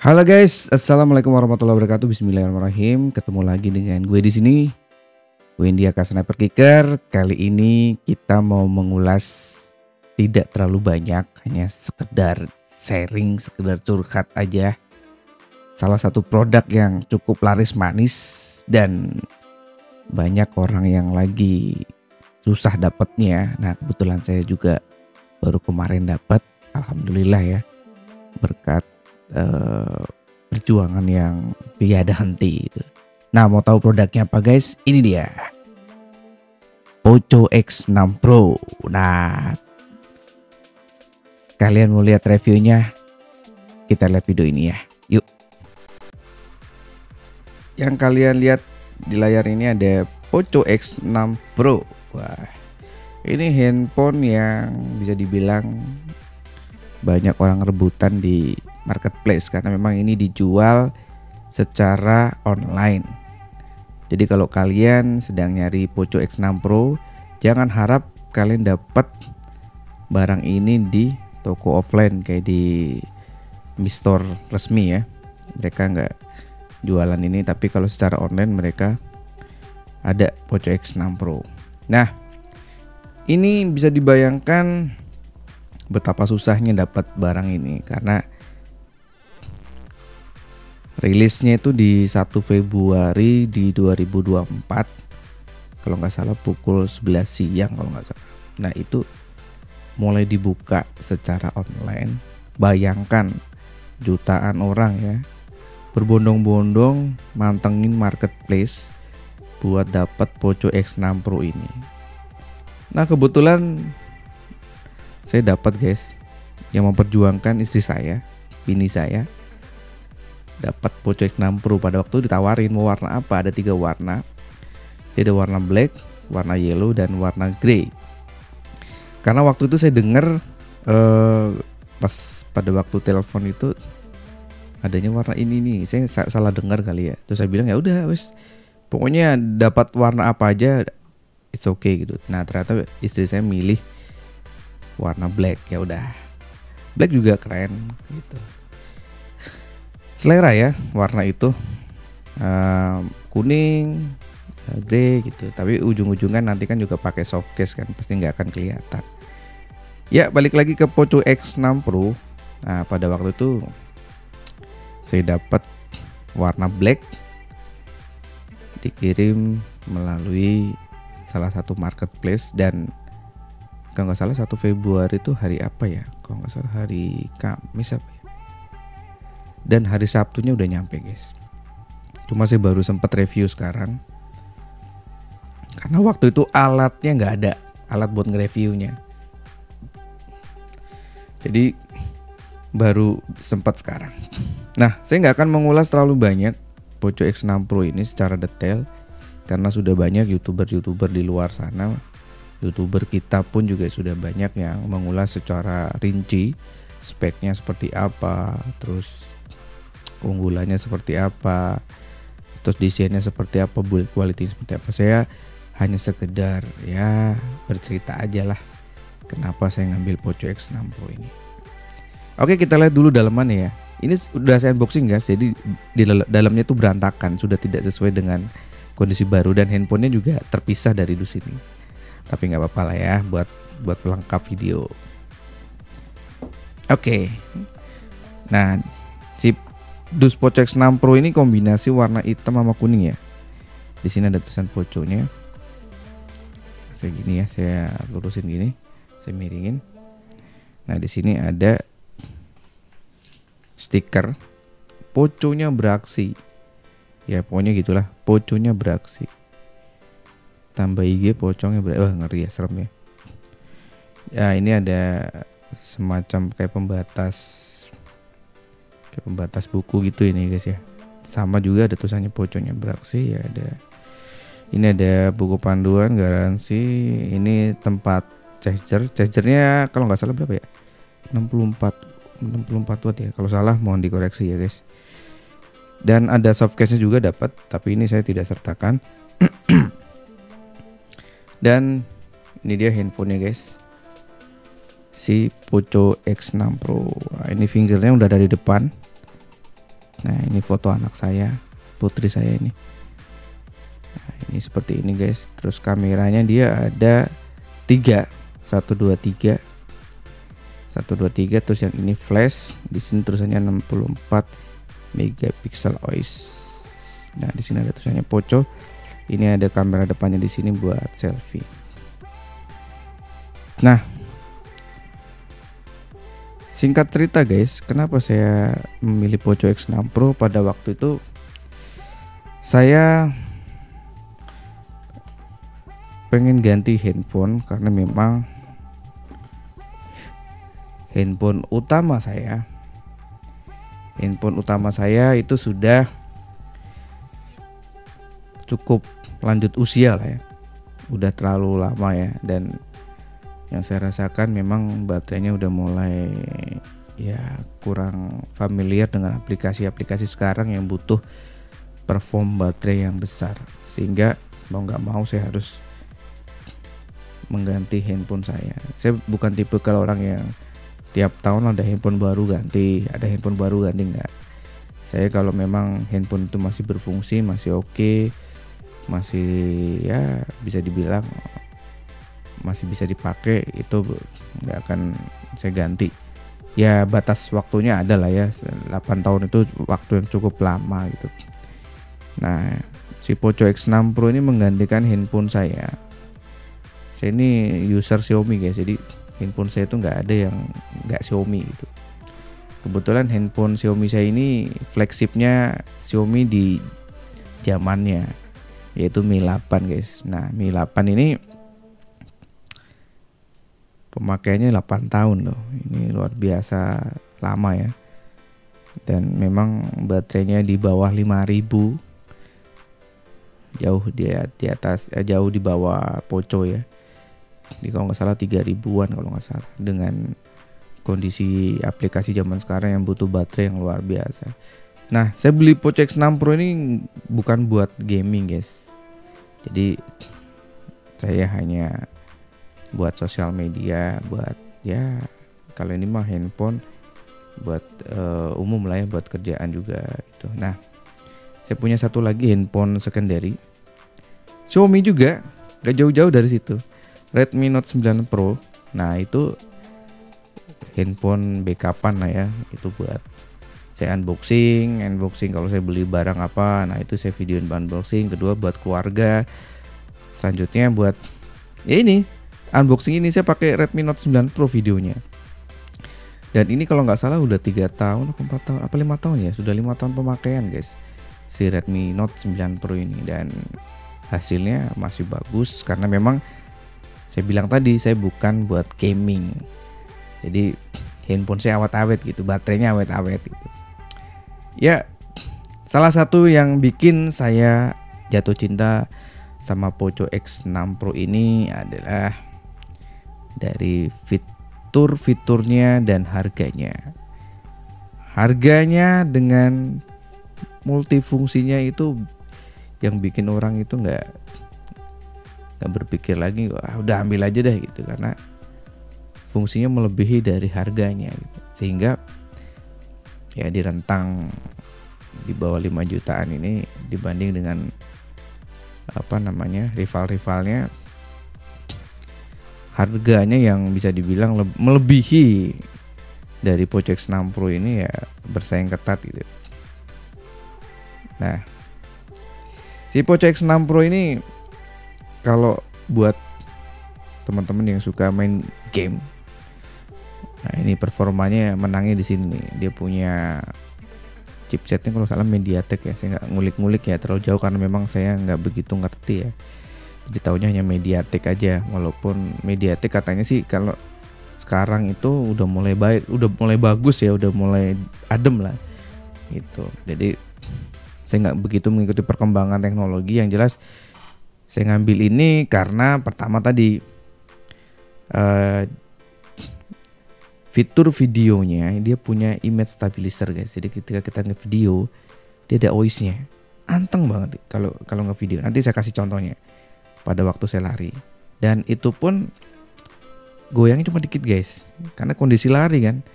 Halo guys, assalamualaikum warahmatullahi wabarakatuh. Bismillahirrahmanirrahim. Ketemu lagi dengan gue di sini, Wendy Aka Sniper Kicker. Kali ini kita mau mengulas tidak terlalu banyak, hanya sekedar sharing, sekedar curhat aja. Salah satu produk yang cukup laris manis dan banyak orang yang lagi susah dapatnya. Nah, kebetulan saya juga baru kemarin dapat, alhamdulillah ya, berkat perjuangan yang tiada henti itu. Nah, mau tahu produknya apa guys? Ini dia, Poco X6 Pro. Nah, kalian mau lihat reviewnya? Kita lihat video ini ya, yuk. Yang kalian lihat di layar ini ada Poco X6 Pro. Wah, ini handphone yang bisa dibilang banyak orang rebutan di marketplace karena memang ini dijual secara online. Jadi kalau kalian sedang nyari Poco X6 Pro, jangan harap kalian dapat barang ini di toko offline kayak di Mi Store resmi ya. Mereka nggak jualan ini, tapi kalau secara online mereka ada Poco X6 Pro. Nah, ini bisa dibayangkan betapa susahnya dapat barang ini karena rilisnya itu di 1 Februari di 2024 kalau nggak salah pukul 11 siang kalau nggak salah. Nah, itu mulai dibuka secara online. Bayangkan jutaan orang ya berbondong-bondong mantengin marketplace buat dapat Poco X6 Pro ini. Nah, kebetulan saya dapat guys, yang memperjuangkan istri saya, bini saya, dapat Poco X6 Pro. Pada waktu ditawarin mau warna apa, ada 3 warna. Ada warna black, warna yellow, dan warna grey. Karena waktu itu saya dengar pas pada waktu telepon itu adanya warna ini nih, saya salah dengar kali ya. Terus saya bilang ya udah wes, pokoknya dapat warna apa aja it's okay gitu. Nah, ternyata istri saya milih warna black. Ya udah, black juga keren gitu. Selera ya warna itu, kuning, grey gitu. Tapi ujung-ujungnya nanti kan juga pakai soft case kan, pasti nggak akan kelihatan. Ya, balik lagi ke Poco X6 Pro. Nah, pada waktu itu saya dapat warna black, dikirim melalui salah satu marketplace, dan kalau nggak salah 1 Februari itu hari apa ya? Kalau nggak salah hari Kamis apa ya? Dan hari Sabtunya udah nyampe guys. Cuma saya baru sempat review sekarang karena waktu itu alatnya nggak ada, alat buat nge-reviewnya. Jadi baru sempat sekarang. Nah, saya nggak akan mengulas terlalu banyak Poco X6 Pro ini secara detail karena sudah banyak youtuber di luar sana. Youtuber kita pun juga sudah banyak yang mengulas secara rinci speknya seperti apa, terus keunggulannya seperti apa, terus desainnya seperti apa, build quality seperti apa. Saya hanya sekedar ya bercerita aja lah kenapa saya ngambil Poco X6 Pro ini. Oke, kita lihat dulu dalamannya ya. Ini udah saya unboxing guys, jadi di dalamnya tuh berantakan, sudah tidak sesuai dengan kondisi baru, dan handphonenya juga terpisah dari dus ini. Tapi nggak apa-apa lah ya, buat pelengkap video. Oke. Nah, si dus Poco X6 Pro ini kombinasi warna hitam sama kuning ya. Di sini ada tulisan Poco-nya. Saya gini ya, saya lurusin gini, saya miringin. Nah, di sini ada stiker Poco-nya beraksi. Ya, pokoknya gitulah, Poco-nya beraksi. Tambah IG pocongnya wah, ngeri ya, serem ya. Ya, ini ada semacam kayak pembatas buku gitu ini guys ya. Sama juga ada tulisannya Poco-nya beraksi ya. Ini ada buku panduan garansi. Ini tempat chargernya kalau nggak salah berapa ya, 64 watt ya. Kalau salah mohon dikoreksi ya guys. Dan ada soft case-nya juga dapat, tapi ini saya tidak sertakan. Dan ini dia handphonenya guys, si Poco X6 Pro. Nah, ini fingernya udah dari depan. Nah ini foto anak saya, putri saya ini. Nah, ini seperti ini guys. Terus kameranya dia ada 3, 1 2 3, 1 2 3. Terus yang ini flash, di sini tulisannya 64 megapiksel OIS. Nah di sini ada tulisannya Poco. Ini ada kamera depannya di sini buat selfie. Nah, singkat cerita guys, kenapa saya memilih Poco X6 Pro pada waktu itu? Saya pengen ganti handphone karena memang handphone utama saya itu sudah cukup lanjut usia lah ya, udah terlalu lama ya, dan yang saya rasakan memang baterainya udah mulai ya kurang familiar dengan aplikasi-aplikasi sekarang yang butuh perform baterai yang besar, sehingga mau nggak mau saya harus mengganti handphone saya. Saya bukan tipe kalau orang yang tiap tahun ada handphone baru ganti, enggak. Saya kalau memang handphone itu masih berfungsi, masih oke, masih ya bisa dibilang masih bisa dipakai, itu nggak akan saya ganti. Ya batas waktunya ada lah ya, 8 tahun itu waktu yang cukup lama gitu. Nah si Poco X6 Pro ini menggantikan handphone saya. Saya ini user Xiaomi guys, jadi handphone saya itu nggak ada yang nggak Xiaomi gitu. Kebetulan handphone Xiaomi saya ini flagshipnya Xiaomi di zamannya, yaitu Mi 8 guys. Nah Mi 8 ini pemakaiannya 8 tahun loh, ini luar biasa lama ya. Dan memang baterainya di bawah 5000, jauh di atas, jauh di bawah Poco ya. Jadi kalau nggak salah 3000-an kalau nggak salah, dengan kondisi aplikasi zaman sekarang yang butuh baterai yang luar biasa. Nah saya beli Poco X6 Pro ini bukan buat gaming guys, jadi saya hanya buat sosial media, buat ya kalau ini mah handphone buat umum lah ya, buat kerjaan juga gitu. Nah saya punya satu lagi handphone secondary Xiaomi juga, gak jauh-jauh dari situ, Redmi Note 9 Pro. Nah itu handphone backupan lah ya, itu buat saya unboxing kalau saya beli barang apa, nah itu saya videoin unboxing. Kedua buat keluarga, selanjutnya buat ya ini unboxing ini saya pakai Redmi Note 9 Pro videonya. Dan ini kalau nggak salah udah 3 tahun atau 4 tahun apa 5 tahun ya, sudah 5 tahun pemakaian guys si Redmi Note 9 Pro ini, dan hasilnya masih bagus karena memang saya bilang tadi saya bukan buat gaming. Jadi handphone saya awet-awet gitu, baterainya awet-awet gitu. Ya salah satu yang bikin saya jatuh cinta sama Poco X6 Pro ini adalah dari fitur-fiturnya dan harganya. Harganya dengan multifungsinya itu yang bikin orang itu nggak berpikir lagi, wah udah ambil aja deh gitu, karena fungsinya melebihi dari harganya gitu. Sehingga ya di rentang di bawah 5 jutaan ini dibanding dengan apa namanya rival-rivalnya, harganya yang bisa dibilang melebihi dari Poco X6 Pro ini ya bersaing ketat gitu. Nah si Poco X6 Pro ini kalau buat teman-teman yang suka main game, nah ini performanya menangnya di sini nih. Dia punya chipsetnya kalau salah MediaTek ya, saya nggak ngulik-ngulik ya terlalu jauh karena memang saya nggak begitu ngerti ya. Jadi taunya hanya MediaTek aja, walaupun MediaTek katanya sih kalau sekarang itu udah mulai baik, udah mulai bagus ya, udah mulai adem lah gitu. Jadi saya nggak begitu mengikuti perkembangan teknologi. Yang jelas saya ngambil ini karena pertama tadi fitur videonya, dia punya image stabilizer guys. Jadi ketika kita nge-video dia ada OIS-nya, anteng banget kalau nge-video. Nanti saya kasih contohnya pada waktu saya lari, dan itu pun goyangnya cuma dikit guys, karena kondisi lari kan.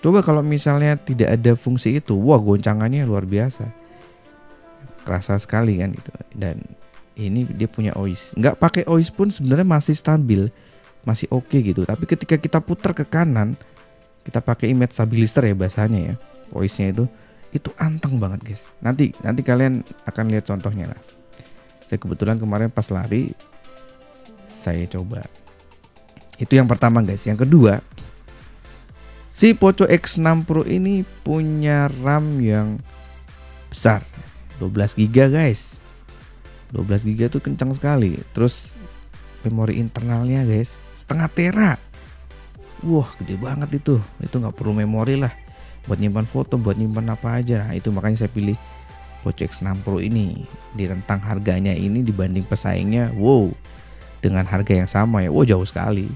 Coba kalau misalnya tidak ada fungsi itu, wah goncangannya luar biasa, kerasa sekali kan gitu. Dan ini dia punya OIS, nggak pakai OIS pun sebenarnya masih stabil, masih oke gitu. Tapi ketika kita putar ke kanan, kita pakai image stabilizer ya bahasanya ya, OIS-nya itu anteng banget guys. Nanti kalian akan lihat contohnya lah. Saya kebetulan kemarin pas lari saya coba. Itu yang pertama guys. Yang kedua, si Poco X6 Pro ini punya RAM yang besar, 12 GB guys. 12 GB tuh kencang sekali. Terus memori internalnya guys, setengah tera. Wah gede banget itu nggak perlu memori lah, buat nyimpan foto, buat nyimpan apa aja. Nah itu makanya saya pilih Poco X6 Pro ini. Di rentang harganya ini dibanding pesaingnya, wow, dengan harga yang sama ya, wow jauh sekali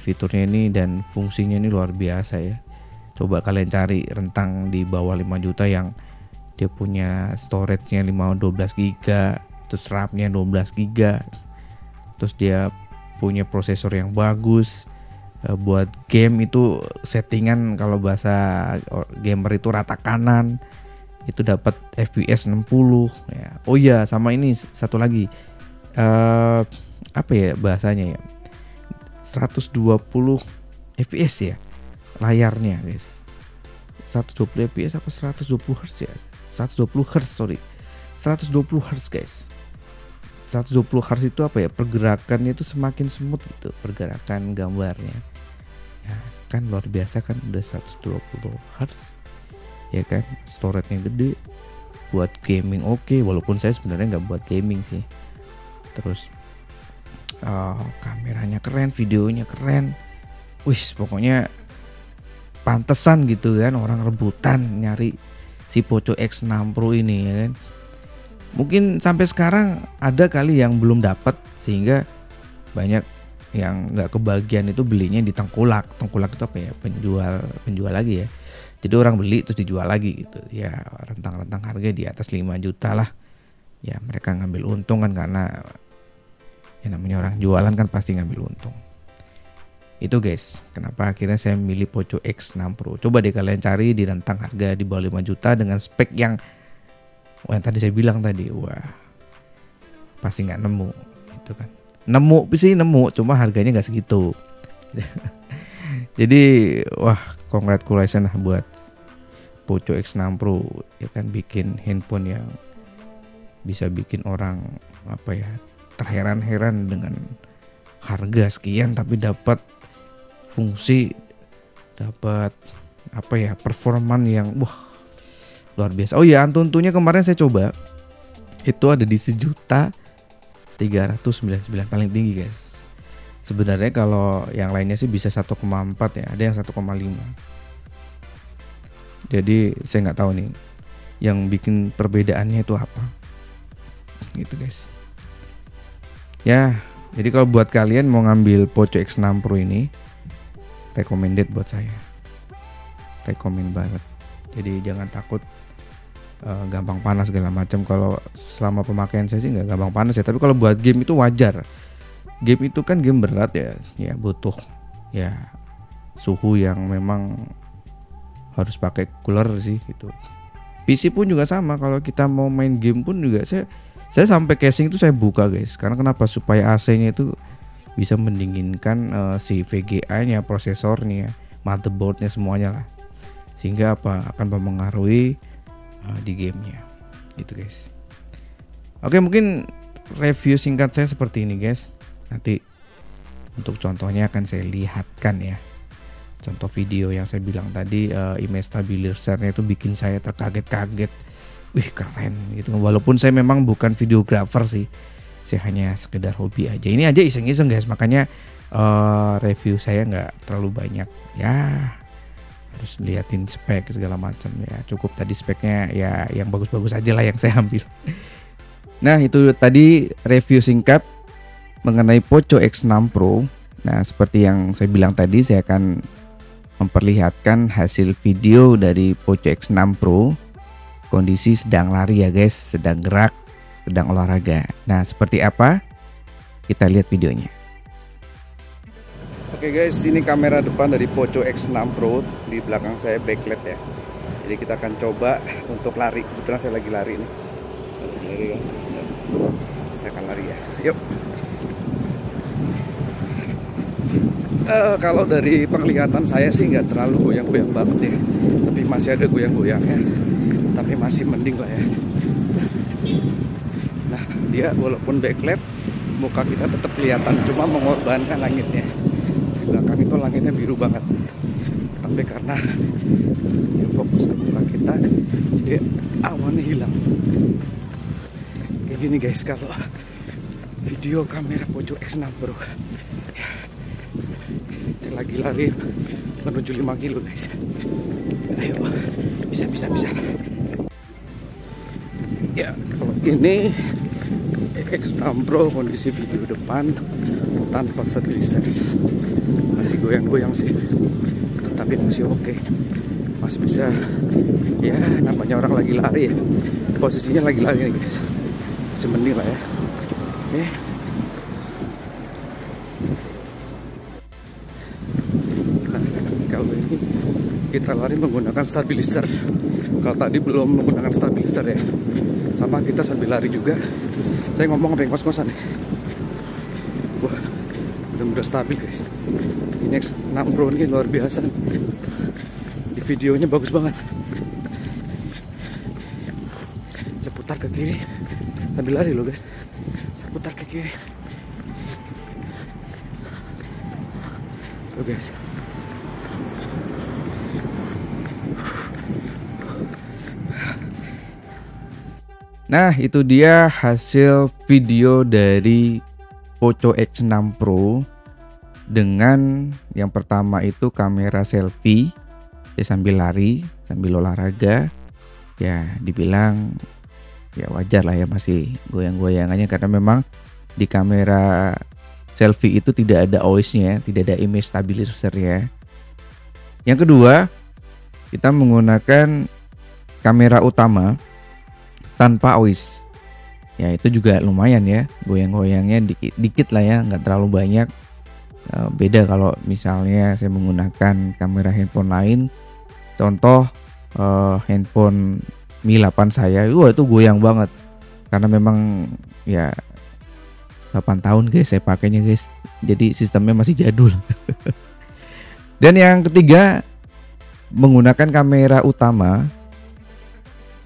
fiturnya ini dan fungsinya ini luar biasa ya. Coba kalian cari rentang di bawah 5 juta yang dia punya storage-nya 12 GB, terus RAM-nya 12 GB, terus dia punya prosesor yang bagus. Buat game itu settingan kalau bahasa gamer itu rata kanan, itu dapat FPS 60 ya. Oh iya, sama ini satu lagi, apa ya bahasanya ya, 120 FPS ya layarnya guys. 120 FPS apa 120 Hz ya, 120 Hz sorry, 120 Hz guys. 120 Hz itu apa ya, pergerakannya itu semakin smooth gitu, pergerakan gambarnya ya, kan luar biasa kan, udah 120 Hz ya kan. Storage-nya gede, buat gaming oke, walaupun saya sebenarnya nggak buat gaming sih. Terus kameranya keren, videonya keren, wis pokoknya pantesan gitu kan orang rebutan nyari si Poco X6 Pro ini ya kan. Mungkin sampai sekarang ada kali yang belum dapat, sehingga banyak yang nggak kebagian itu belinya di tengkulak. Tengkulak itu apa ya, penjual lagi ya. Jadi orang beli terus dijual lagi gitu ya, rentang harga di atas 5 juta lah ya. Mereka ngambil untung kan, karena ya namanya orang jualan kan pasti ngambil untung. Itu guys, kenapa akhirnya saya milih Poco X6 Pro. Coba deh kalian cari di rentang harga di bawah 5 juta dengan spek yang tadi saya bilang tadi, wah pasti nggak nemu itu kan. Nemu sih nemu, cuma harganya nggak segitu. Jadi wah congratulations lah buat Poco X6 Pro ya kan, bikin handphone yang bisa bikin orang apa ya, terheran-heran dengan harga sekian tapi dapat fungsi, dapat apa ya, performan yang wah luar biasa. Oh iya, Antutunya kemarin saya coba itu ada di 1.399.000 paling tinggi guys. Sebenarnya kalau yang lainnya sih bisa 1,4 ya, ada yang 1,5. Jadi saya nggak tahu nih yang bikin perbedaannya itu apa gitu guys ya. Jadi kalau buat kalian mau ngambil Poco X6 Pro ini, recommended buat saya, recommend banget. Jadi jangan takut gampang panas segala macam. Kalau selama pemakaian saya sih nggak gampang panas ya, tapi kalau buat game itu wajar. Game itu kan game berat ya butuh ya suhu yang memang harus pakai cooler sih gitu. PC pun juga sama, kalau kita mau main game pun juga saya sampai casing itu saya buka guys. Karena kenapa? Supaya AC-nya itu bisa mendinginkan si VGA-nya, prosesornya, motherboard-nya semuanya lah. Sehingga apa akan mempengaruhi di gamenya gitu guys. Oke, mungkin review singkat saya seperti ini guys. Nanti untuk contohnya akan saya lihatkan ya. Contoh video yang saya bilang tadi, image stabilizer-nya itu bikin saya terkaget-kaget. Wih keren gitu. Walaupun saya memang bukan videographer sih, saya hanya sekedar hobi aja. Ini aja iseng-iseng guys, makanya review saya nggak terlalu banyak ya. Harus liatin spek segala macam ya. Cukup tadi speknya ya yang bagus-bagus aja lah yang saya ambil. Nah itu tadi review singkat mengenai Poco X6 Pro. Nah seperti yang saya bilang tadi, saya akan memperlihatkan hasil video dari Poco X6 Pro. Kondisi sedang lari ya guys, sedang gerak, sedang olahraga. Nah seperti apa? Kita lihat videonya. Oke guys, ini kamera depan dari Poco X6 Pro. Di belakang saya backlight ya. Jadi kita akan coba untuk lari. Kebetulan saya lagi lari nih. Lari ya. Saya akan lari ya. Yuk. Kalau dari penglihatan saya sih nggak terlalu goyang-goyang banget ya. Tapi masih ada goyang-goyangnya. Tapi masih mending lah ya. Nah, dia walaupun backlight, muka kita tetap kelihatan, cuma mengorbankan langitnya. Di belakang itu langitnya biru banget, tapi karena dia fokus ke muka kita, jadi awannya hilang. Kayak gini guys kalau video kamera Poco X6 Pro. Saya lagi lari menuju 5 kilo guys. Ayo, bisa. Ya, kalau ini X6 Pro kondisi video depan tanpa stabilizer, masih goyang-goyang sih, tapi masih oke. Masih bisa, ya namanya orang lagi lari ya, posisinya lagi lari nih guys, masih mending lah ya. Oke. Nah, kalau ini kita lari menggunakan stabilizer. Kalau tadi belum menggunakan stabilizer ya, sama kita sambil lari juga. Saya ngomong sampai ngos-ngosan nih. Wah, udah stabil guys. Ini X6 Pro ini luar biasa. Di videonya bagus banget. Saya putar ke kiri sambil lari loh guys. Saya putar ke kiri. Tuh guys. Nah, itu dia hasil video dari Poco X6 Pro dengan yang pertama itu kamera selfie ya, sambil lari, sambil olahraga. Ya, dibilang ya wajar lah ya, masih goyang-goyangannya karena memang di kamera selfie itu tidak ada OIS-nya, tidak ada image stabilizer ya. Yang kedua, kita menggunakan kamera utama tanpa OIS. Ya itu juga lumayan ya, goyang-goyangnya dikit lah ya, nggak terlalu banyak. Beda kalau misalnya saya menggunakan kamera handphone lain, contoh handphone Mi 8 saya, itu goyang banget karena memang ya 8 tahun guys saya pakainya guys, jadi sistemnya masih jadul. Dan yang ketiga, menggunakan kamera utama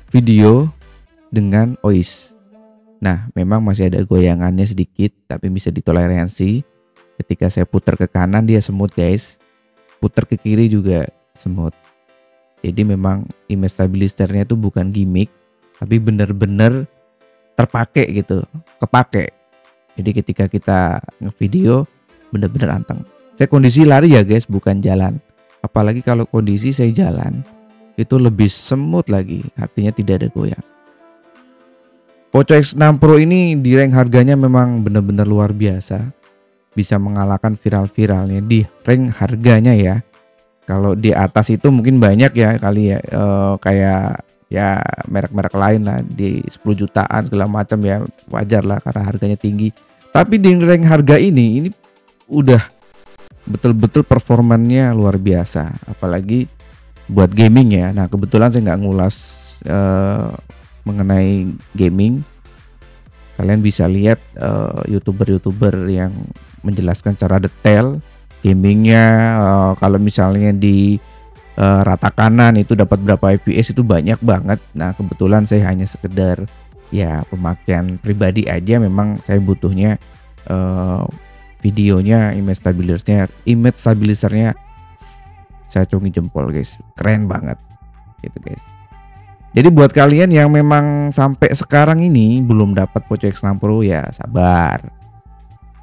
video dengan OIS. Nah, memang masih ada goyangannya sedikit, tapi bisa ditoleransi. Ketika saya putar ke kanan dia semut guys, putar ke kiri juga semut. Jadi memang image stabilizernya itu bukan gimmick, tapi benar-benar terpakai gitu, kepake. Jadi ketika kita ngevideo benar-benar anteng. Saya kondisi lari ya guys, bukan jalan. Apalagi kalau kondisi saya jalan, itu lebih semut lagi, artinya tidak ada goyang. Poco X6 Pro ini di rank harganya memang benar-benar luar biasa. Bisa mengalahkan viral-viralnya di rank harganya ya. Kalau di atas itu mungkin banyak ya kali ya, kayak ya merek-merek lain lah di 10 jutaan segala macam ya, wajar lah karena harganya tinggi. Tapi di rank harga ini udah betul-betul performannya luar biasa, apalagi buat gaming ya. Nah kebetulan saya nggak ngulas mengenai gaming. Kalian bisa lihat youtuber-youtuber yang menjelaskan secara detail gamingnya. Kalau misalnya di rata kanan itu dapat berapa fps itu banyak banget. Nah kebetulan saya hanya sekedar ya pemakaian pribadi aja. Memang saya butuhnya videonya image stabilizernya saya acungi jempol guys, keren banget gitu guys. Jadi buat kalian yang memang sampai sekarang ini belum dapat Poco X6 Pro ya sabar.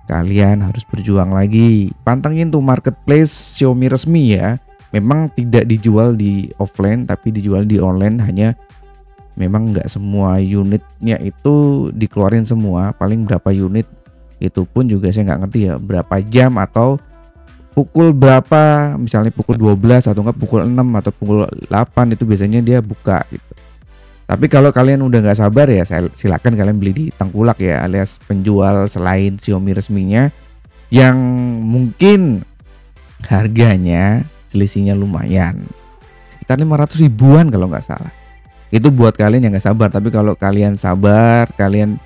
Kalian harus berjuang lagi. Pantengin tuh marketplace Xiaomi resmi ya. Memang tidak dijual di offline tapi dijual di online, hanya memang nggak semua unitnya itu dikeluarin semua. Paling berapa unit itu pun juga saya nggak ngerti ya, berapa jam atau pukul berapa, misalnya pukul 12 atau enggak pukul 6 atau pukul 8 itu biasanya dia buka gitu. Tapi kalau kalian udah nggak sabar ya silakan kalian beli di Tengkulak ya, alias penjual selain Xiaomi resminya yang mungkin harganya selisihnya lumayan, sekitar 500 ribuan kalau nggak salah. Itu buat kalian yang nggak sabar. Tapi kalau kalian sabar, kalian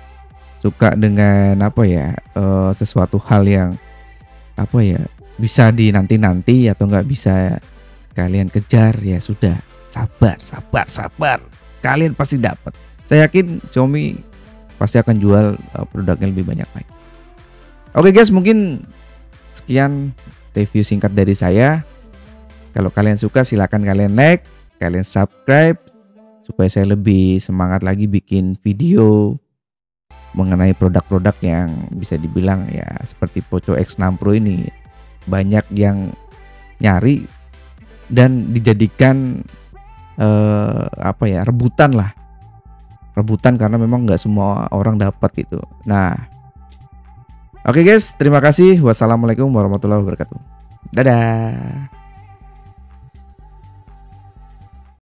suka dengan sesuatu hal yang bisa dinanti-nanti atau nggak bisa kalian kejar, ya sudah, sabar, kalian pasti dapat. Saya yakin Xiaomi pasti akan jual produknya lebih banyak lagi. Oke guys, mungkin sekian review singkat dari saya. Kalau kalian suka silahkan kalian like, kalian subscribe, supaya saya lebih semangat lagi bikin video mengenai produk-produk yang bisa dibilang ya seperti Poco X6 Pro ini banyak yang nyari dan dijadikan rebutan karena memang nggak semua orang dapat gitu. Nah, oke guys, terima kasih. Wassalamualaikum warahmatullahi wabarakatuh. Dadah.